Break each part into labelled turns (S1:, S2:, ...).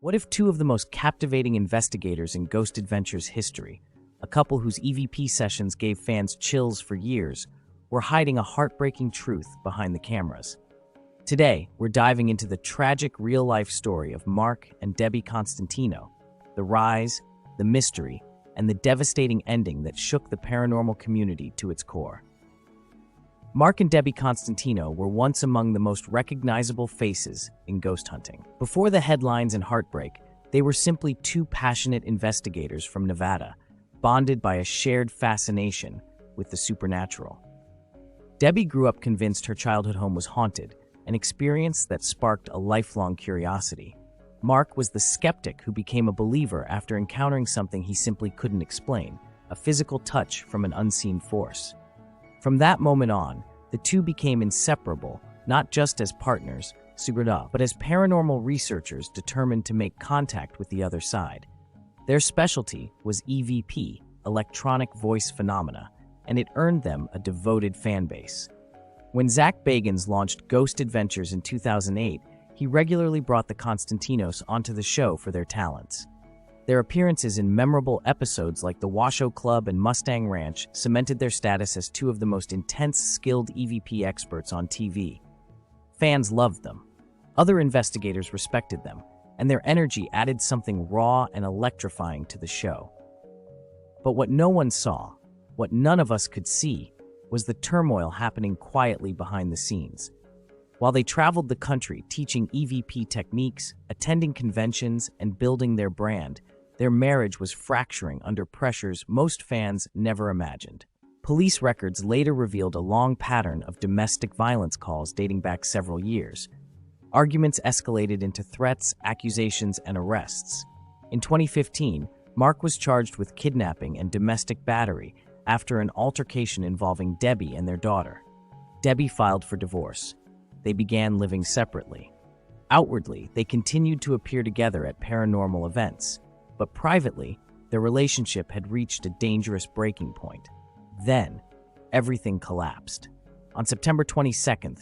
S1: What if two of the most captivating investigators in Ghost Adventures history, a couple whose EVP sessions gave fans chills for years, were hiding a heartbreaking truth behind the cameras? Today, we're diving into the tragic real-life story of Mark and Debby Constantino, the rise, the mystery, and the devastating ending that shook the paranormal community to its core. Mark and Debby Constantino were once among the most recognizable faces in ghost hunting. Before the headlines and heartbreak, they were simply two passionate investigators from Nevada, bonded by a shared fascination with the supernatural. Debby grew up convinced her childhood home was haunted, an experience that sparked a lifelong curiosity. Mark was the skeptic who became a believer after encountering something he simply couldn't explain, a physical touch from an unseen force. From that moment on, the two became inseparable, not just as partners, but as paranormal researchers determined to make contact with the other side. Their specialty was EVP, electronic voice phenomena, and it earned them a devoted fan base. When Zach Bagans launched Ghost Adventures in 2008, he regularly brought the Constantinos onto the show for their talents. Their appearances in memorable episodes like the Washoe Club and Mustang Ranch cemented their status as two of the most intense, skilled EVP experts on TV. Fans loved them. Other investigators respected them, and their energy added something raw and electrifying to the show. But what no one saw, what none of us could see, was the turmoil happening quietly behind the scenes. While they traveled the country teaching EVP techniques, attending conventions, and building their brand, their marriage was fracturing under pressures most fans never imagined. Police records later revealed a long pattern of domestic violence calls dating back several years. Arguments escalated into threats, accusations, and arrests. In 2015, Mark was charged with kidnapping and domestic battery after an altercation involving Debby and their daughter. Debby filed for divorce. They began living separately. Outwardly, they continued to appear together at paranormal events, but privately, their relationship had reached a dangerous breaking point. Then, everything collapsed. On September 22,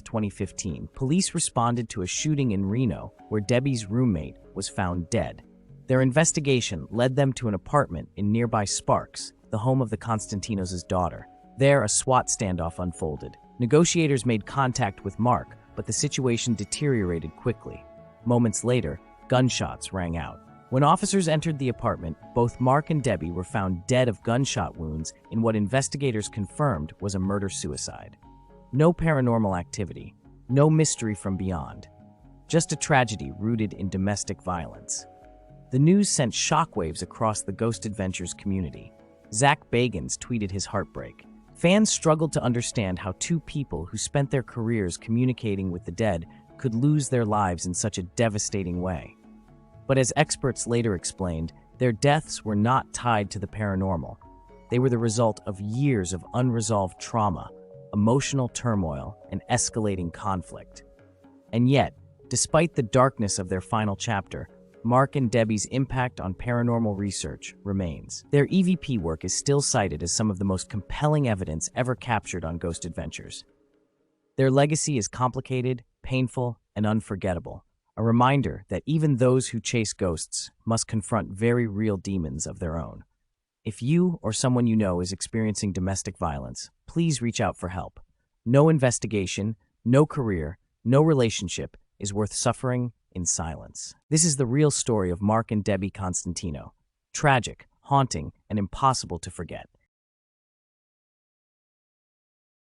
S1: 2015, police responded to a shooting in Reno where Debby's roommate was found dead. Their investigation led them to an apartment in nearby Sparks, the home of the Constantinos' daughter. There, a SWAT standoff unfolded. Negotiators made contact with Mark, but the situation deteriorated quickly. Moments later, gunshots rang out. When officers entered the apartment, both Mark and Debby were found dead of gunshot wounds in what investigators confirmed was a murder-suicide. No paranormal activity, no mystery from beyond, just a tragedy rooted in domestic violence. The news sent shockwaves across the Ghost Adventures community. Zach Bagans tweeted his heartbreak. Fans struggled to understand how two people who spent their careers communicating with the dead could lose their lives in such a devastating way. But as experts later explained, their deaths were not tied to the paranormal. They were the result of years of unresolved trauma, emotional turmoil, and escalating conflict. And yet, despite the darkness of their final chapter, Mark and Debby's impact on paranormal research remains. Their EVP work is still cited as some of the most compelling evidence ever captured on Ghost Adventures. Their legacy is complicated, painful, and unforgettable, a reminder that even those who chase ghosts must confront very real demons of their own. If you or someone you know is experiencing domestic violence, please reach out for help. No investigation, no career, no relationship is worth suffering in silence. This is the real story of Mark and Debby Constantino. Tragic, haunting, and impossible to forget.